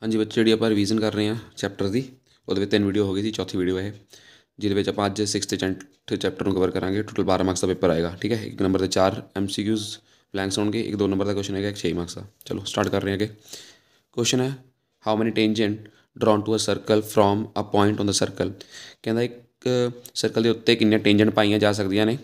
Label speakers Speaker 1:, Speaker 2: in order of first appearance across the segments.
Speaker 1: हाँ जी बच्चे, जी आप रिवीजन कर रहे हैं चैप्टर की। वो 3 वीडियो हो गई थी, चौथी वीडियो है जिद आप अज 6th चैप्टर में कवर करा। टोटल 12 मार्क्स का पेपर आएगा। ठीक है, 1 नंबर के 4 MCQs ब्लैंक्स होंगे, एक 2 नंबर का क्वेश्चन है, एक 6 मार्क्स का। चलो स्टार्ट कर रहे हैं। आगे क्वेश्चन है, how many tangent drawn to a circle from a point on the circle. कहता एक सर्कल के उत्ते कितनी टेंजेंट पाई जा सकदियां ने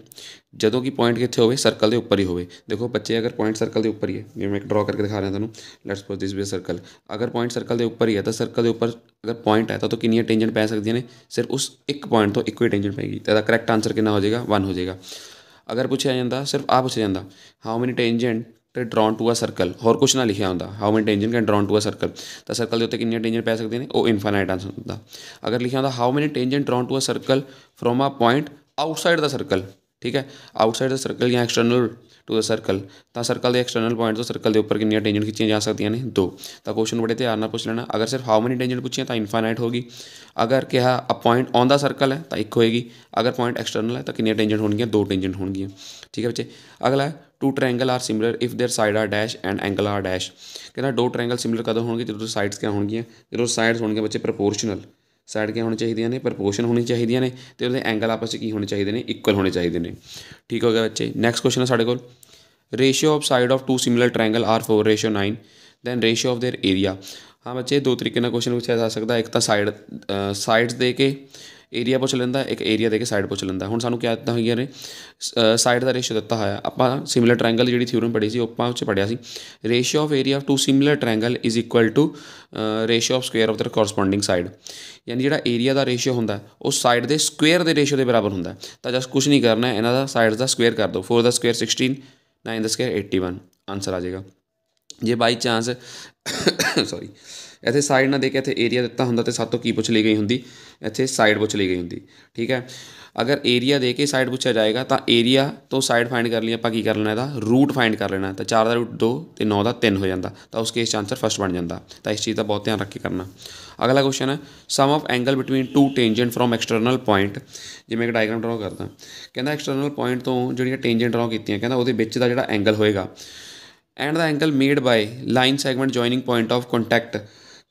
Speaker 1: ਜਦੋਂ कि पॉइंट कितने होवे, सर्कल के उपर ही होवे। देखो बच्चे, अगर पॉइंट सर्कल के उपर ही है, जिवें मैं एक ड्रॉ करके दिखा रहा तुहानूं, let's suppose this be circle. अगर पॉइंट सर्कल के उपर ही है तो सर्कल के उपर अगर पॉइंट है तो कितनी टेंजेंट पै सकदियां ने, सिर्फ उस एक पॉइंट तो एक ही टेंजेंट पैगी। तो करैक्ट आंसर कितना हो जाएगा, 1 हो जाएगा। अगर पूछा जाता सिर्फ आ पूछा जाता how many tangent drawn to a circle, होर कुछ ना लिखा होंदा, how many tangent can drawn to a circle, तो सर्कल के उत्ते कितनी टेंजेंट पै सकते हैं, वो इनफाइनाइट आंसर होंदा। अगर लिखा होंदा how many tangent drawn to a circle from a point outside the circle, ठीक है, आउटसाइड द सर्कल या एक्सटर्नल टू द सर्कल, तो सर्कल के एक्सटर्नल पॉइंट तो सर्कल के उपर कितनी टेंजेंट खिंचियां जा सकती हैं, 2। तो क्वेश्चन बड़े ध्यान नाल पूछ लेना। अगर सिर्फ हाउ मैनी टेंजेंट पूछिए तो इनफाइनाइट होगी। अगर कहा अ पॉइंट ऑन द सर्कल है तो 1 होएगी। अगर पॉइंट एक्सटर्नल है तो कितनी टेंजेंट होंगी, 2 टेंजेंट होंगी। ठीक है बच्चे। अगला है, two triangle are similar if their side are dash and angle are dash. कहना 2 ट्रायंगल सिमिलर कदों होंगे, जो साइड्स क्या होंगे, जो साइड्स होंगे बच्चे प्रपोर्शनल। साइड क्या होनी चाहिए ने, प्रपोर्शन होनी चाहिए ने, तो एंगल आपस की होने चाहिए ने, इक्वल होने चाहिए ने। ठीक हो गया बच्चे। नैक्सट क्वेश्चन है साढ़े को, ratio of side of 2 similar triangle are 4:9, then ratio of their area. हाँ बच्चे, 2 तरीके ਨਾਲ क्वेश्चन पूछा जा सकता। एक तो साइड्स दे के एरिया पुछ लेंदा, एक एरिया दे के साइड पुछ लेंदा। हुण सानूं क्या दित्ता होईਆਂ ने, साइड का रेशियो दिता होया। आपां सिमिलर ट्रायंगल जी थ्योरम पढ़ी सी, आपां उस पढ़िया सी, ratio of area of 2 similar triangle is equal to ratio of square of the corresponding side. यानी जो एरिया का रेशियो होंदा उस साइड के स्क्वेयर के रेशियो के बराबर होंदा। तो जस्ट कुछ नहीं करना, इन्हां दा साइड का स्क्वेयर कर दो। 4 का स्क्वेयर 16, 9 का स्क्वेयर 81, आंसर आ जाएगा। जे बाई चांस सॉरी इत्थे साइड ना दे के इत्थे एरिया दिता होंदा तो सातों की पुछ ली गई होंदी, इत्थे साइड पुछ ली गई होंदी। ठीक है, अगर एरिया दे के साइड पूछा जाएगा तो एरिया तो साइड फाइंड कर लिया, आपां की कर लेना, इसदा रूट फाइंड कर लेना। तो 4 का रूट 2 तो 9 का 3 हो जाता, तो उस केस आंसर फर्स्ट बन जाता। तो इस चीज़ का बहुत ध्यान रख के करना। अगला क्वेश्चन है, sum of angle between 2 tangent from external point. जिवें एक डायग्राम ड्रॉ करदा, कहता एक्सटर्नल पॉइंट तो जिहड़ियां टेंजेंट ड्रॉ कीतियां, कहता उहदे विच दा जिहड़ा एंगल होएगा and the angle made by line segment joining point of contact.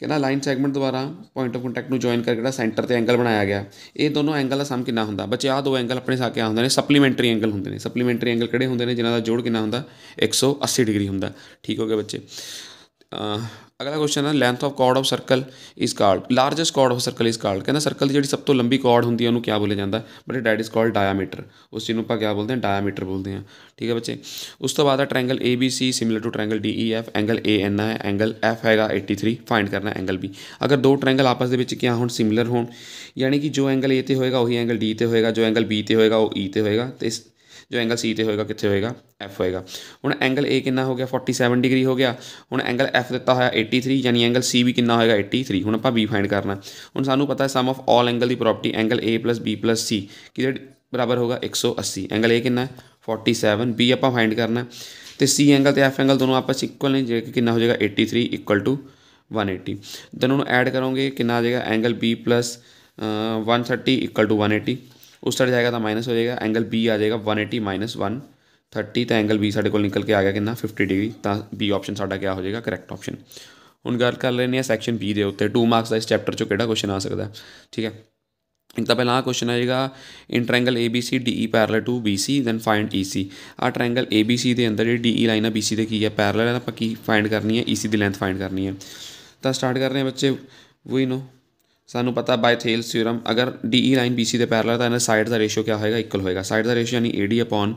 Speaker 1: कहना लाइन सैगमेंट द्वारा पॉइंट ऑफ कॉन्टैक्ट में जॉइन करके जो सेंटर से एंगल बनाया गया, ये दोनों एंगल का सम कितना होंदा। बच्चे आ 2 एंगल अपने साथ क्या होंगे ने, सप्लीमेंटरी एंगल होंगे ने। सप्लीमेंटरी एंगल किहड़े होंगे ने, जिन्हां दा जोड़ कितना होंदा, 180 डिग्री होंदा। ठीक हो गया बच्चे। अगला क्वेश्चन है, length of chord of circle is called, largest chord of circle is called. कहना सर्कल की जी सब तो लंबी कॉर्ड होंगी उन्होंने क्या बोलिया जाता, but that is called diameter. उस चीज़ को क्या बोलते हैं, डायामीटर बोलते हैं। ठीक है बच्चे। उस तो बाद है triangle ABC similar to triangle DEF, angle AN है, एंगल F हैगा 83, फाइंड करना है एंगल B। अगर 2 ट्रायंगल आपस के क्या हो, सिमिलर हो, यानी कि जो एंगल A ते होएगा वही एंगल D ते होएगा, जो एंगल B ते होएगा वो E ते होएगा, तो इस जो एंगल C ते होएगा कितने होएगा, F होएगा। हुण एंगल A कितना हो गया, 47 डिग्री हो गया। हुण एंगल F दिता होया 83, यानी एंगल C भी कितना होएगा, 83। हुण आपां B फाइंड करना। हुण सानूं पता है सम ऑफ ऑल एंगल की property, angle A + B + C कि बराबर होगा 180। एंगल A कितना है 47, B आपां फाइंड करना, तो C एंगल तो F एंगल दोनों आपस इक्वल ने, जो कि कितना हो जाएगा 83 = 180। दोनों को ऐड करोगे कितना आ जाएगा, एंगल B + 130 = 180। उस साइड जाएगा तो माइनस हो जाएगा, एंगल B आ जाएगा 180 - 130, तो एंगल B साढ़े को निकल के आ गया कितना 50 डिग्री। तो B ऑप्शन साडा क्या हो जाएगा, करैक्ट ऑप्शन। हुण गल कर लेने हैं सैक्शन B के उत्ते, 2 मार्क्स का इस चैप्टर चो किहड़ा क्वेश्चन आ सकता है। ठीक है, एक तो पहला क्वेश्चन आएगा, in triangle ABC DE parallel to BC, then find EC। आ ट्रायंगल ABC के अंदर जी DE लाइन है BC के की है पैरेलल है, तो की फाइंड करनी है, EC की लेंथ फाइंड करनी है। तो स्टार्ट कर रहे हैं बच्चे, वही नो सानू पता बाय थेल्स थ्योरम, अगर DE लाइन BC के पैरेलल तो साइड का रेशियो क्या होएगा, इक्वल होएगा। साइड का रेशियो यानी AD अपॉन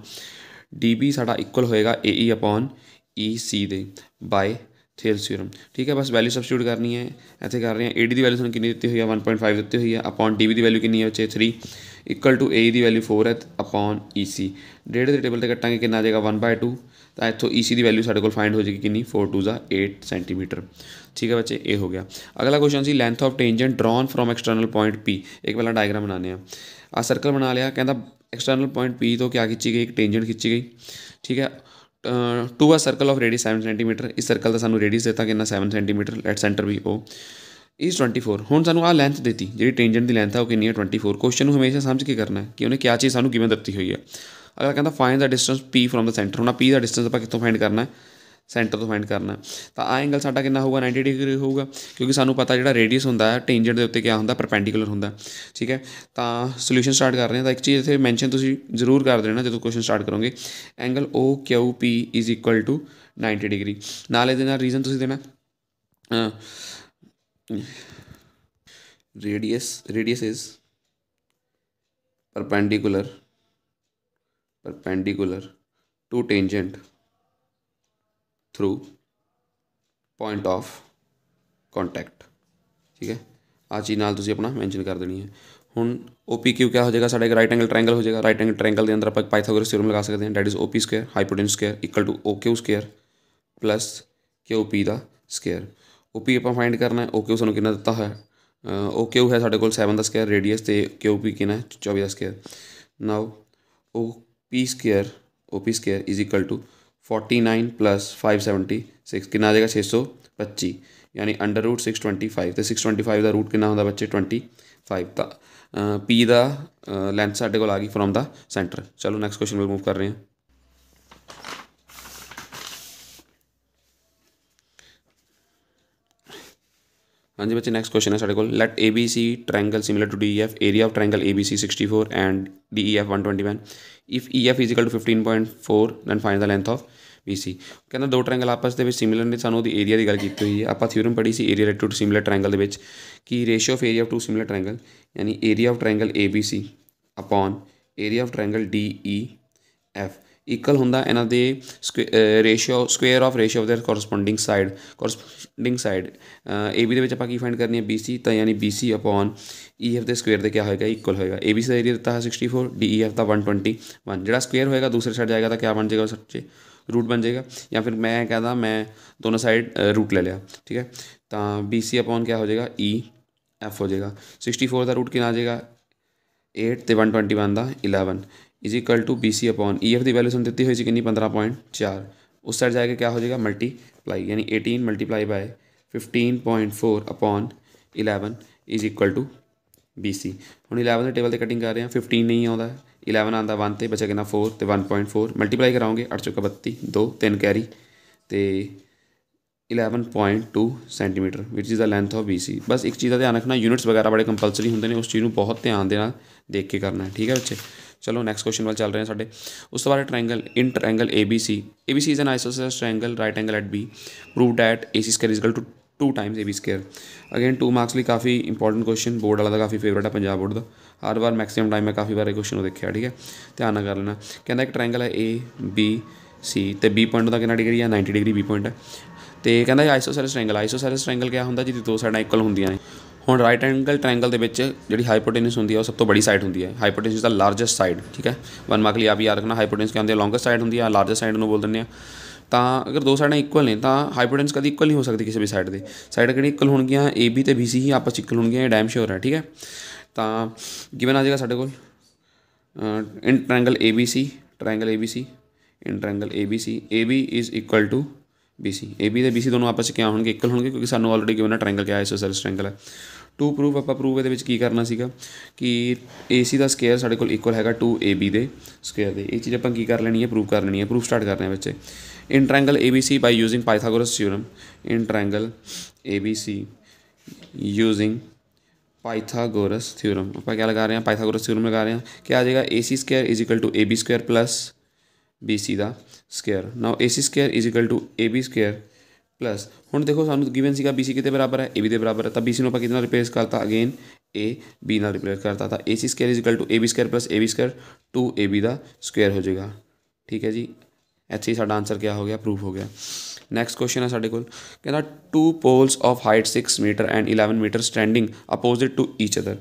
Speaker 1: DB साडा इक्वल होएगा AE अपॉन EC दे बाय थेल्स थ्योरम। ठीक है, बस वैल्यू सबस्टिट्यूट करनी है। इतने कर रहे हैं, AD की वैल्यू सानू कितनी दी हुई है, 1.5 दी हुई है, अपॉन DB की वैल्यू कितनी है बच्चे 3, इक्वल टू AE की वैल्यू 4 है, अपॉन EC डेढ़ के टेबल से कट्टांगे कितना आ जाएगा 1/2। तो इतों EC की वैल्यू साढ़े को फाइंड हो जाएगी कितनी, 4 × 2 = 8 सेंटीमीटर। ठीक है बच्चे, ये हो गया। अगला question C, length of tangent drawn from external point P। एक पहला डायग्राम बनाने हैं, आ सर्कल बना लिया, कहता एक्सटर्नल पॉइंट P तो क्या खिंची गई, एक टेंजेंट खिंची गई। ठीक है, to a circle of radius 7 centimetre. इस सर्कल का सानू रेडियस देता कि 7 सेंटीमीटर, लेट सेंटर भी O इज 24। हुण सानू आ लेंथ देती, जी टेंजेंट की लेंथ है वो कितनी है 24। क्वेश्चन को हमेशा समझ के करना है कि उन्हें क्या चीज़ सानू किवें दत्ती हुई है। अगला कहता find the distance P from the centre. हुण P का डिस्टेंस आप कितों फाइंड करना है, ਸੈਂਟਰ ਤੋਂ ਫਾਈਂਡ ਕਰਨਾ ਤਾਂ ਆ ਐਂਗਲ ਸਾਡਾ ਕਿੰਨਾ ਹੋਊਗਾ 90 ਡਿਗਰੀ ਹੋਊਗਾ ਕਿਉਂਕਿ ਸਾਨੂੰ ਪਤਾ ਜਿਹੜਾ ਰੇਡੀਅਸ ਹੁੰਦਾ ਹੈ ਟੇਂਜੈਂਟ ਦੇ ਉੱਤੇ ਕਿਆ ਹੁੰਦਾ ਪਰਪੈਂਡੀਕੂਲਰ ਹੁੰਦਾ ਠੀਕ ਹੈ। ਤਾਂ ਸੋਲੂਸ਼ਨ ਸਟਾਰਟ ਕਰ ਰਹੇ ਹਾਂ ਤਾਂ ਇੱਕ ਚੀਜ਼ ਇੱਥੇ ਮੈਂਸ਼ਨ ਤੁਸੀਂ ਜ਼ਰੂਰ ਕਰ ਦੇਣਾ ਜਦੋਂ ਕੁਐਸਚਨ ਸਟਾਰਟ ਕਰੋਗੇ angle OQP is equal to 90 degree ਨਾਲ ਇਹਦੇ ਨਾਲ ਰੀਜ਼ਨ ਤੁਸੀਂ ਦੇਣਾ radius is perpendicular to tangent through point of contact ठीक है। आ चीज़ नाल तुसीं अपना मैंशन कर देनी है। हुण OPQ क्या हो जाएगा साढ़े राइट एंगल ट्रायंगल हो जाएगा। राइट एंगल ट्रायंगल के अंदर आप पाइथागोरस थ्योरम लगा सकते हैं that is OP square hypotenuse square equal to OQ square plus QP दा स्क्वायर। OP आप फाइंड करना है OQ सानूं कितना दिता है OQ है साढ़े कोल 7 दा स्क्वायर रेडियस ते QP कितना 24 दा square. Now OP square is equal to 49 plus 576 कितना आ जाएगा 625 यानी अंडर रूट 625 तो 625 का रूट कितना होंगे बच्चे 25 तो P का लेंथ साढ़े को आ गई फ्रॉम द सेंटर। चलो नैक्सट क्वेश्चन में मूव कर रहे हैं। हाँ जी बच्चे नैक्सट क्वेश्चन है साढ़े को let ABC triangle similar to DEF area of triangle ABC 64 and DEF 121 if EF is equal to 15.4 then find the length of BC कहना दो ट्रायंगल आपस ਦੇ ਵਿੱਚ ਸਿਮਿਲਰ ਨੇ ਸਾਨੂੰ ਉਹਦੀ ਏਰੀਆ ਦੀ ਗੱਲ ਕੀਤੀ ਹੋਈ ਹੈ। ਆਪਾਂ ਥਿਊਰਮ ਪੜ੍ਹੀ ਸੀ area relative to similar triangle ਦੇ ਵਿੱਚ ਕਿ ratio of area of two similar triangle यानी area of triangle ABC upon area of triangle DEF equal ਹੁੰਦਾ ਇਹਨਾਂ ਦੇ ratio square of ratio of their corresponding side AB ਦੇ ਵਿੱਚ ਆਪਾਂ ਕੀ ਫਾਈਂਡ ਕਰਨੀ ਹੈ BC ਤਾਂ यानी BC अपॉन EF ਦੇ ਸਕੁਏਅਰ ਦੇ ਕਿਆ ਹੋਏਗਾ ਇਕੁਅਲ ਹੋਏਗਾ। ABC ਦਾ ਏਰੀਆ ਦਿੱਤਾ ਹੈ 64 DEF ਦਾ 121 ਜਿਹੜਾ ਸਕੁਏਅਰ ਹੋਏਗਾ ਦੂਸਰੇ ਸਾਈਡ ਜਾਏਗਾ ਤਾਂ ਕਿਆ ਬਣ ਜਾਏਗਾ ਸੱਚੇ रूट बन जाएगा या फिर मैं कहता मैं दोनों साइड रूट ले लिया ठीक है। तो BC अपॉन क्या हो जाएगा EF हो जाएगा 64 का रूट कितना आ जाएगा 8 तो 121 का 11 is equal to BC upon EF की वैल्यू दी हुई कि 15.4 उस साइड जाके क्या हो जाएगा मल्टीप्लाई यानी 18 multiply by 15.4 upon 11 is equal to BC। हम 11 के टेबल से कटिंग कर रहे हैं 15 नहीं आता 11 आता 1 तो बचा कितना 4 तो 1.4 मल्टीप्लाई कराओगे 8 चौका 32 2 3 कैरी तो 11.2 centimetre which is the length of BC। बस एक चीज़ का ध्यान रखना यूनिट्स वगैरह बड़े कंपलसरी होंगे ने उस चीज़ को बहुत ध्यान देना देख के करना है ठीक है बच्चे। चलो नैक्सट क्वेश्चन वाल चल रहे हैं साढ़े उस तो बाद triangle in triangle ABC is an isosceles triangle right angle at B prove that AC square is equal to 2 times AB square. Again 2 marks लिए काफ़ी इंपॉर्टेंट क्वेश्चन बोर्ड वाला काफ़ी फेवरेट है पंजाब बोर्ड का हर बार मैक्सिमम टाइम मैं काफ़ी बार question देखा ठीक है ध्यान कर लेना। कहना एक ट्रायंगल है ABC तो B पॉइंट का कितना डिग्री है 90 डिग्री B पॉइंट है तो कहना आइसोसेलेस ट्रायंगल क्या होंगे जिसकी दो साइड इक्वल होंगे ने। हुण राइट एंगल ट्रायंगल के जी हाइपोटेन्यूस होंगी है सब तो बड़ी साइड होंगी है हाइपोटेन्यूस द लार्जेस्ट साइड ठीक है 1 मार्क लिए आप याद रखना हाइपोटेन्यूस क्या होंगी है लॉन्गेस्ट साइड होंगी है लार्जेस्ट साइड में बोल दें तो अगर दो साइड इक्वल ने तो हाइपोटेन्यूस कभी इक्वल नहीं हो सकती किसी भी साइड की साइड कि इक्वल होंगे AB तो BC ही आपस इक्वल होंगे डैम श्योर है ठीक है। तो गिवन आ जाएगा साढ़े को in triangle ABC in triangle ABC AB is equal to BC AB तो BC दोनों आपस क्या होंगे इक्वल होंगे क्योंकि सानू ऑलरेडी गिवन है ट्रायंगल क्या आइसोसेलेस ट्रायंगल है। टू प्रूफ आप प्रूफ ये करना सीगा कि AC का स्केयर साढ़े को इक्वल है 2AB के स्केयर के ये चीज़ आप कर लेनी है प्रूफ स्टार्ट कर रहे हैं बच्चे। इन triangle ABC by using Pythagoras theorem in triangle ABC using Pythagoras theorem आप क्या लगा रहे हैं पाइथागोरस थ्योरम लगा रहे हैं क्या आ जाएगा AC square is equal to AB square plus BC का square. Now AC square is equal to AB square plus हुण देखो सानू गिवन सीगा BC कितने बराबर है AB के बराबर है तो BC को कितना रिप्लेस करता अगेन AB ना रिप्लेस करता था AC square is equal to AB square plus AB square 2AB का स्क्वायर हो जाएगा ठीक है जी। ऐसे ही साडा आंसर क्या हो गया प्रूफ हो गया। नैक्सट क्वेश्चन है साढ़े को कहना 2 poles of height 6 metre and 11 metre standing opposite to each other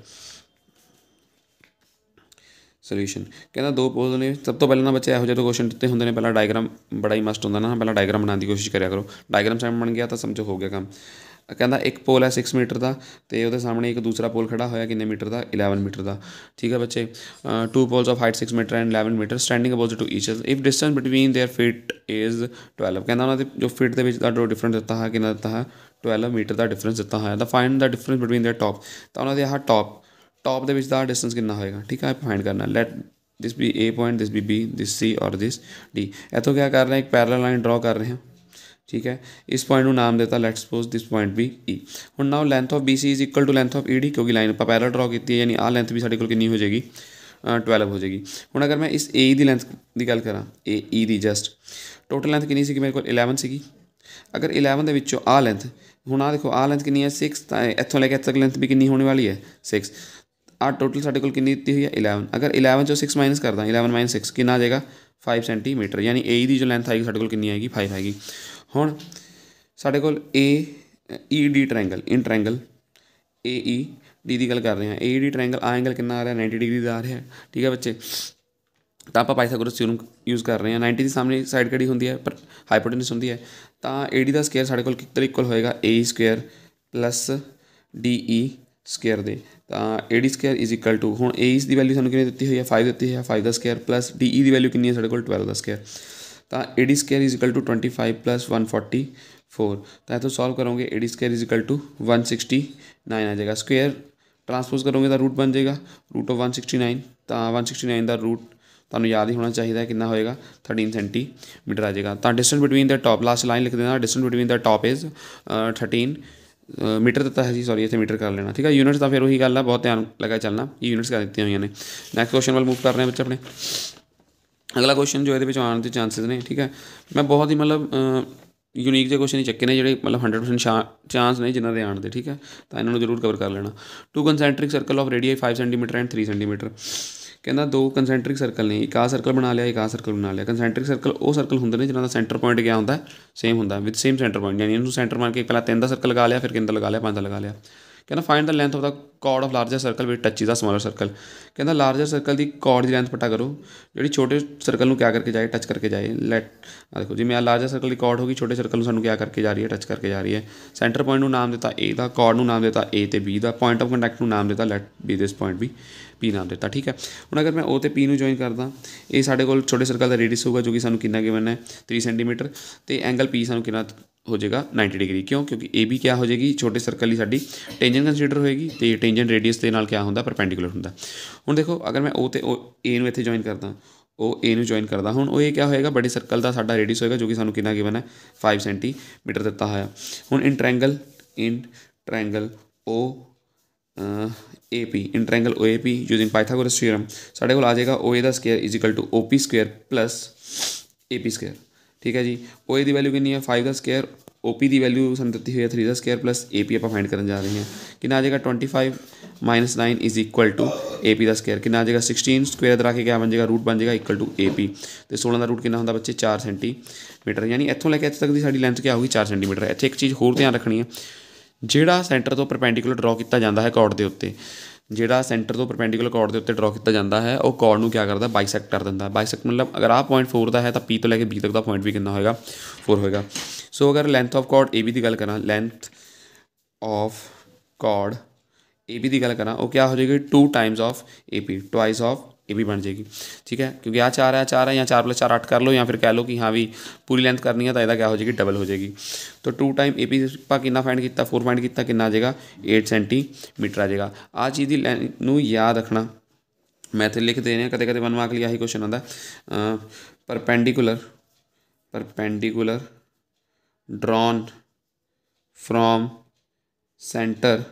Speaker 1: solution कहना 2 पोल ने सब तो पहले ना बच्चे यहो जो क्वेश्चन दिते होंगे ने पहला डायग्राम बड़ा ही मस्ट होंगे ना पहला डायग्राम बनाने की कोशिश करा करो डायग्राम सामने बन गया तो समझो हो गया काम। कहना एक पोल है 6 मीटर का तो वो सामने एक दूसरा पोल खड़ा होया किन्ने मीटर का 11 मीटर का ठीक है बच्चे। 2 poles of height 6 metre and 11 metre standing opposite to each other if distance between their feet is 12 कहना उन्होंने जो फीट के जो डिफरेंस दिता है कि दिता है 12 मीटर का डिफरेंस दिता है the find the difference between their top तो उन्होंने यहाँ टॉप के डिस्टेंस कितना होएगा ठीक है फाइंड करना। Let this be A point this be B this C और दिस D। इतों क्या कर रहे हैं एक पैरेलल लाइन ड्रॉ कर रहे हैं ठीक है। इस पॉइंट ਨੂੰ ਨਾਮ ਦਿੱਤਾ let's suppose this point be E। ਹੁਣ now length of BC is equal to length of ED, ਕਿਉਂਕਿ ਲਾਈਨ ਆਪਾਂ ਪੈਰਲ ਡਰਾ ਕੀਤੀ ਹੈ, ਯਾਨੀ ਆਹ ਲੈਂਥ ਵੀ ਸਾਡੇ ਕੋਲ ਕਿੰਨੀ ਹੋ ਜਾਏਗੀ 12 ਹੋ ਜਾਏਗੀ। ਹੁਣ ਅਗਰ ਮੈਂ ਇਸ AE ਦੀ ਲੈਂਥ ਦੀ ਗੱਲ ਕਰਾਂ, AE ਦੀ ਜਸਟ ਟੋਟਲ ਲੈਂਥ ਕਿੰਨੀ ਸੀਗੀ ਮੇਰੇ ਕੋਲ 11 ਸੀਗੀ। ਅਗਰ 11 ਦੇ ਵਿੱਚੋਂ ਆਹ ਲੈਂਥ, ਹੁਣ ਆਹ ਦੇਖੋ ਆਹ ਲੈਂਥ ਕਿੰਨੀ ਹੈ 6, ਤਾਂ ਇੱਥੋਂ ਲੈ ਕੇ ਇੱਥੇ ਤੱਕ ਲੈਂਥ ਵੀ ਕਿੰਨੀ ਹੋਣੀ ਵਾਲੀ ਹੈ 6। ਆਹ ਟੋਟਲ ਸਾਡੇ ਕੋਲ ਕਿੰਨੀ ਦਿੱਤੀ ਹੋਈ ਹੈ 11। ਅਗਰ 11 ਚੋਂ 6 ਮਾਈਨਸ ਕਰਦਾ, 11 ਮਾਈਨਸ 6 ਕਿੰਨਾ ਆ ਜਾਏਗਾ 5 ਸੈਂਟੀਮੀਟਰ, ਯਾਨੀ AE ਦੀ ਜੋ ਲੈਂਥ ਆਏਗੀ ਸਾਡੇ ਕੋਲ ਕਿੰਨੀ ਆਏਗੀ 5 ਆਏਗੀ। ਹੁਣ ਸਾਡੇ ਕੋਲ AED ਟ੍ਰਾਇੰਗਲ, ਇਨ ਟ੍ਰਾਇੰਗਲ AED ਦੀ ਗੱਲ ਕਰ ਰਹੇ ਹਾਂ। AED ਟ੍ਰਾਇੰਗਲ ਆ ਐਂਗਲ ਕਿੰਨਾ ਆ ਰਿਹਾ 90 ਡਿਗਰੀ ਦਾ ਆ ਰਿਹਾ, ਠੀਕ ਹੈ ਬੱਚੇ। ਤਾਂ ਆਪਾਂ ਪਾਇਥਾਗੋਰਸ ਥਿਊਰਮ ਯੂਜ਼ ਕਰ ਰਹੇ ਹਾਂ। 90 ਦੀ ਸਾਹਮਣੇ ਸਾਈਡ ਕਿਹੜੀ ਹੁੰਦੀ ਹੈ, ਪਰ ਹਾਈਪੋਟੈਨਸ ਹੁੰਦੀ ਹੈ। ਤਾਂ AD ਦਾ ਸਕੇਅਰ ਸਾਡੇ ਕੋਲ ਕਿੱਧਰ ਇਕੁਅਲ ਹੋਏਗਾ AE square plus DE square ਦੇ। ਤਾਂ AD square is equal to, ਹੁਣ AE ਦੀ ਵੈਲਿਊ ਸਾਨੂੰ ਕਿੰਨੀ ਦਿੱਤੀ ਹੋਈ ਹੈ 5 ਦਿੱਤੀ ਹੋਈ ਹੈ, 5 ਦਾ ਸਕੇਅਰ ਪਲੱਸ DE ਦੀ ਵੈਲਿਊ ਕਿੰਨੀ ਹੈ ਸਾਡੇ ਕੋਲ 12 ਦਾ ਸਕੇਅਰ। ਤਾਂ AD square is equal to 25 plus 144। ਤਾਂ ਇੱਥੋਂ ਸੋਲਵ ਕਰੋਗੇ AD square is equal to 169 ਆ ਜਾਏਗਾ। ਸਕੁਏਅਰ ਟਰਾਂਸਪੋਜ਼ ਕਰੋਗੇ ਤਾਂ ਰੂਟ ਬਣ ਜਾਏਗਾ ਰੂਟ ਆਫ 169। ਤਾਂ 169 ਦਾ ਰੂਟ ਤੁਹਾਨੂੰ ਯਾਦ ਹੀ ਹੋਣਾ ਚਾਹੀਦਾ ਕਿੰਨਾ ਹੋਏਗਾ 13 ਸੈਂਟੀਮੀਟਰ ਆ ਜਾਏਗਾ। ਤਾਂ distance between the top, last line ਲਿਖ ਦੇਣਾ, distance between the top is 13 metre ਦਿੱਤਾ ਹੈ ਜੀ, ਸੌਰੀ ਇੱਥੇ ਮੀਟਰ ਕਰ ਲੈਣਾ, ਠੀਕ ਹੈ। ਯੂਨਿਟਸ ਤਾਂ ਫਿਰ ਉਹੀ ਗੱਲ ਆ, ਬਹੁਤ ਧਿਆਨ ਲਗਾ ਚੱਲਣਾ, ਇਹ ਯੂਨਿਟਸ ਕਰ ਦਿੱਤੀਆਂ ਹੋਈਆਂ ਨੇ। ਨੈਕਸਟ ਕੁਐਸਚਨ ਵੱਲ ਮੂਵ ਕਰ ਰਹੇ ਹਾਂ ਬੱਚੇ ਆਪਣੇ। ਅਗਲਾ ਕੁਐਸਚਨ ਜੋ ਇਹਦੇ ਵਿੱਚ ਆਉਣ ਦੇ ਚਾਂਸਿਸ ਨੇ, ਠੀਕ ਹੈ। ਮੈਂ ਬਹੁਤ ਹੀ ਮਤਲਬ ਯੂਨੀਕ ਜਿਹੇ ਕੁਐਸਚਨ ਹੀ ਚੱਕੇ ਨੇ ਜਿਹੜੇ ਮਤਲਬ 100% ਚਾਂਸ ਨੇ ਜਿਨ੍ਹਾਂ ਦੇ ਆਉਣ ਦੇ, ਠੀਕ ਹੈ। ਤਾਂ ਇਹਨਾਂ ਨੂੰ ਜ਼ਰੂਰ ਕਵਰ ਕਰ ਲੈਣਾ। 2 concentric circle of radii 5 centimetre and 3 centimetre. ਕਹਿੰਦਾ 2 ਕੰਸੈਂਟਰਿਕ ਸਰਕਲ ਨੇ, ਇੱਕ ਆਹ ਸਰਕਲ ਬਣਾ ਲਿਆ, ਇੱਕ ਆਹ ਸਰਕਲ ਬਣਾ ਲਿਆ। ਕੰਸੈਂਟਰਿਕ ਸਰਕਲ ਉਹ ਸਰਕਲ ਹੁੰਦੇ ਨੇ ਜਿਨ੍ਹਾਂ ਦਾ ਸੈਂਟਰ ਪੁਆਇੰਟ ਕਿਆ ਹੁੰਦਾ ਸੇਮ ਹੁੰਦਾ, ਵਿਦ ਸੇਮ ਸੈਂਟਰ ਪੁਆਇੰਟ, ਯਾਨੀ ਇਹਨੂੰ ਸੈਂਟਰ ਮੰਨ ਕੇ ਪਹਿਲਾਂ 3 ਦਾ ਸਰਕਲ ਲਗਾ ਲਿਆ, ਫਿਰ ਕਿੰਨ ਦਾ ਲਗਾ ਲਿਆ 5 ਦਾ ਲਗਾ ਲਿਆ। ਕਹਿੰਦਾ find the length of the chord of larger circle which touches the smaller circle. ਕਹਿੰਦਾ ਲਾਰਜਰ ਸਰਕਲ ਦੀ ਕੌਰਡ ਦੀ ਲੈਂਥ ਪਤਾ ਕਰੋ ਜਿਹੜੀ ਛੋਟੇ ਸਰਕਲ ਨੂੰ ਕਿਆ ਕਰਕੇ ਜਾਏ, ਟੱਚ ਕਰਕੇ ਜਾਏ। ਲੈਟ ਆ ਦੇਖੋ ਜਿਵੇਂ ਆ ਲਾਰਜਰ ਸਰਕਲ ਦੀ ਕੌਰਡ ਹੋ ਗਈ, ਛੋਟੇ ਸਰਕਲ ਨੂੰ ਸਾਨੂੰ ਕਿਆ ਕਰਕੇ ਜਾ ਰਹੀ ਹੈ, ਟੱਚ ਕਰਕੇ ਜਾ ਰਹੀ ਹੈ। ਸੈਂਟਰ ਪੁਆਇੰਟ ਨੂੰ ਨਾਮ ਦਿੱਤਾ A ਦਾ, ਕੌਰਡ ਨੂੰ ਨਾਮ ਦਿੱਤਾ A ਤੇ B ਦਾ, ਪੁਆਇੰਟ ਆਫ ਕੰਟੈਕਟ ਨੂੰ ਨਾਮ ਦਿੱਤਾ ਲੈਟ ਬੀ ਦਿਸ ਪੁਆਇੰਟ ਵੀ P ਨਾਮ ਦਿੱਤਾ, ਠੀਕ ਹੈ। ਹੁਣ ਅਗਰ ਮੈਂ O ਤੇ P ਨੂੰ ਜੁਆਇਨ ਕਰਦਾ, ਇਹ ਸਾਡੇ ਕੋਲ ਛੋਟੇ ਸਰਕਲ ਦਾ ਰੇਡੀਅਸ ਹੋਊਗਾ ਜੋ ਕਿ ਸਾਨੂੰ ਕਿੰਨਾ ਗਿਵਨ ਹੈ 3 ਸੈਂਟੀਮੀਟਰ, ਅਤੇ ਐਂਗਲ P ਸਾਨੂੰ ਕਿੰਨਾ ਹੋ ਜਾਏਗਾ 90 ਡਿਗਰੀ। ਕਿਉਂ? ਕਿਉਂਕਿ AB ਕਿਆ ਹੋ ਜਾਏਗੀ ਛੋਟੇ ਸਰਕਲ ਲਈ ਸਾਡੀ ਟੇਂਜਨ ਕੰਸੀਡਰ ਹੋਏਗੀ, ਅਤੇ ਟੇਂਜਨ ਰੇਡੀਅਸ ਦੇ ਨਾਲ ਕਿਆ ਹੁੰਦਾ ਪਰਪੈਂਡੀਕੂਲਰ ਹੁੰਦਾ। ਹੁਣ ਦੇਖੋ ਅਗਰ ਮੈਂ O ਤੇ A ਨੂੰ ਇੱਥੇ ਜੁਆਇਨ ਕਰਦਾ, ਉਹ A ਨੂੰ ਜੁਆਇਨ ਕਰਦਾ, ਹੁਣ ਉਹ ਇਹ ਕਿਆ ਹੋਏਗਾ ਬੜੇ ਸਰਕਲ ਦਾ ਸਾਡਾ ਰੇਡੀਅਸ ਹੋਏਗਾ ਜੋ ਕਿ ਸਾਨੂੰ ਕਿੰਨਾ ਗਿਵਨ ਹੈ 5 ਸੈਂਟੀਮੀਟਰ ਦਿੱਤਾ ਹੋਇਆ। ਹੁਣ in triangle OAP, in triangle OAP using Pythagoras theorem ਸਾਡੇ ਕੋਲ ਆ ਜਾਏਗਾ OA ਦਾ square is equal to OP square plus AP square, ਠੀਕ ਹੈ ਜੀ। OA ਦੀ ਵੈਲਿਊ ਕਿੰਨੀ ਹੈ 5 ਦਾ ਸਕੇਅਰ, OP ਦੀ ਵੈਲਿਊ ਸਾਨੂੰ ਦਿੱਤੀ ਹੋਈ ਹੈ 3 ਦਾ ਸਕੇਅਰ ਪਲੱਸ AP ਆਪਾਂ ਫਾਈਂਡ ਕਰਨ ਜਾ ਰਹੇ ਹਾਂ। ਕਿੰਨਾ ਆ ਜਾਏਗਾ 25 minus 9 is equal to AP ਦਾ ਸਕੇਅਰ, ਕਿੰਨਾ ਆ ਜਾਏਗਾ 16 ਸਕੁਏਅਰ ਦਰਾ ਕੇ ਕਿਆ ਬਣ ਜਾਏਗਾ ਰੂਟ ਬਣ ਜਾਏਗਾ ਇਕੁਅਲ ਟੂ AP, ਅਤੇ 16 ਦਾ ਰੂਟ ਕਿੰਨਾ ਹੁੰਦਾ ਬੱਚੇ 4 ਸੈਂਟੀਮੀਟਰ, ਯਾਨੀ ਇੱਥੋਂ ਲੈ ਕੇ ਇੱਥੇ ਤੱਕ ਦੀ ਸਾਡੀ ਲੈਂਥ ਕਿਆ ਹੋਊਗੀ 4 ਸੈਂਟੀਮੀਟਰ। ਇੱਥੇ ਇੱਕ ਚੀਜ਼ ਹੋਰ ਧਿਆਨ ਰੱਖਣੀ ਹੈ, ਜਿਹੜਾ ਸੈਂਟਰ ਤੋਂ ਪਰਪੈਂਡੀਕੂਲਰ ਡਰਾ ਕੀਤਾ ਜਾਂਦਾ ਹੈ ਕੌਰਡ ਦੇ ਉੱਤੇ, ਜਿਹੜਾ ਸੈਂਟਰ ਤੋਂ ਪਰਪੈਂਡੀਕੂਲਰ ਕੌਰਡ ਦੇ ਉੱਤੇ ਡਰਾ ਕੀਤਾ ਜਾਂਦਾ ਹੈ ਉਹ ਕੌਰਡ ਨੂੰ ਕਿਆ ਕਰਦਾ ਬਾਈਸੈਕਟ ਕਰ ਦਿੰਦਾ। ਬਾਈਸੈਕਟ ਮਤਲਬ ਅਗਰ ਆਹ ਪੁਆਇੰਟ 4 ਦਾ ਹੈ ਤਾਂ P ਤੋਂ ਲੈ ਕੇ B ਤੱਕ ਦਾ ਪੁਆਇੰਟ ਵੀ ਕਿੰਨਾ ਹੋਏਗਾ 4 ਹੋਏਗਾ। ਸੋ ਅਗਰ ਲੈਂਥ ਆਫ ਕੌਰਡ AB ਦੀ ਗੱਲ ਕਰਾਂ, ਲੈਂਥ ਆਫ ਕੌਰਡ AB ਦੀ ਗੱਲ ਕਰਾਂ, ਉਹ ਕਿਆ ਹੋ ਜਾਏਗੀ 2 Times of AP, twice of AB ਬਣ ਜਾਏਗੀ, ਠੀਕ ਹੈ। ਕਿਉਂਕਿ ਆਹ 4 ਹੈ, 4 ਹੈ, ਜਾਂ 4 + 4 8 ਕਰ ਲਓ, ਜਾਂ ਫਿਰ ਕਹਿ ਲਓ ਕਿ ਹਾਂ ਵੀ ਪੂਰੀ ਲੈਂਥ ਕਰਨੀ ਹੈ ਤਾਂ ਇਹਦਾ ਕਿਆ ਹੋ ਜਾਏਗੀ ਡਬਲ ਹੋ ਜਾਏਗੀ। ਤਾਂ 2 ਟਾਈਮ AP ਆਪਾਂ ਕਿੰਨਾ ਫਾਈਂਡ ਕੀਤਾ 4 ਫਾਈਂਡ ਕੀਤਾ, ਕਿੰਨਾ ਆ ਜਾਏਗਾ 8 ਸੈਂਟੀਮੀਟਰ ਆ ਜਾਏਗਾ। ਆਹ ਚੀਜ਼ ਦੀ ਨੂੰ ਯਾਦ ਰੱਖਣਾ, ਮੈਂ ਇੱਥੇ ਲਿਖ ਦੇ ਰਿਹਾ, ਕਦੇ ਕਦੇ 1 ਮਾਰਕ ਲਈ ਆਹੀ ਕੁਐਸਚਨ ਆਉਂਦਾ। Perpendicular drone from centre,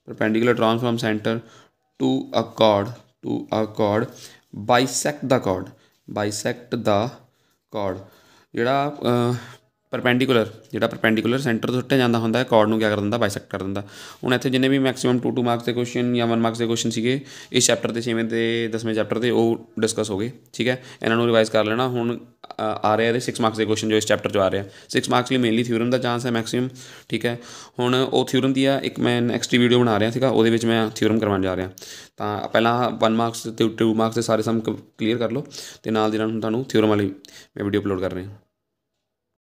Speaker 1: perpendicular drawn from center to a chord bisect the chord। ਜਿਹੜਾ ਪਰਪੈਂਡੀਕੂਲਰ ਸੈਂਟਰ ਤੋਂ ਸੁੱਟਿਆ ਜਾਂਦਾ ਹੁੰਦਾ ਹੈ ਕੌਰਡ ਨੂੰ ਕਿਆ ਕਰ ਦਿੰਦਾ ਬਾਈਸੈਕਟ ਕਰ ਦਿੰਦਾ। ਹੁਣ ਇੱਥੇ ਜਿੰਨੇ ਵੀ ਮੈਕਸੀਮਮ 2 ਮਾਰਕਸ ਦੇ ਕੁਐਸਚਨ ਜਾਂ 1 ਮਾਰਕਸ ਦੇ ਕੁਐਸਚਨ ਸੀਗੇ ਇਸ ਚੈਪਟਰ ਦੇ 6ਵੇਂ ਅਤੇ 10ਵੇਂ ਚੈਪਟਰ ਦੇ, ਉਹ ਡਿਸਕਸ ਹੋ ਗਏ, ਠੀਕ ਹੈ। ਇਹਨਾਂ ਨੂੰ ਰਿਵਾਈਜ਼ ਕਰ ਲੈਣਾ। ਹੁਣ ਆ ਰਿਹਾ ਇਹਦੇ 6 ਮਾਰਕਸ ਦੇ ਕੁਐਸਚਨ ਜੋ ਇਸ ਚੈਪਟਰ 'ਚ ਆ ਰਿਹਾ। 6 ਮਾਰਕਸ ਲਈ ਮੇਨਲੀ ਥਿਊਰਮ ਦਾ ਚਾਂਸ ਹੈ ਮੈਕਸੀਮਮ, ਠੀਕ ਹੈ। ਹੁਣ ਉਹ ਥਿਊਰਮ ਦੀ ਆ ਇੱਕ ਮੈਂ ਨੈਕਸਟ ਵੀਡੀਓ ਬਣਾ ਰਿਹਾ ਸੀਗਾ, ਉਹਦੇ ਵਿੱਚ ਮੈਂ ਥਿਊਰਮ ਕਰਵਾਉਣ ਜਾ ਰਿਹਾ। ਤਾਂ ਪਹਿਲਾਂ 1 ਮਾਰਕਸ ਅਤੇ 2 ਮਾਰਕਸ ਦੇ ਸਾਰੇ ਸਮ ਕਲੀਅਰ ਕਰ ਲਓ, ਅਤੇ ਨਾਲ ਦੀ ਨਾਲ ਹੁਣ ਤੁਹਾਨੂੰ ਥਿਊਰਮ ਵਾਲੀ ਮੈਂ ਵੀਡੀਓ ਅਪਲੋਡ ਕਰ ਰਿਹਾ।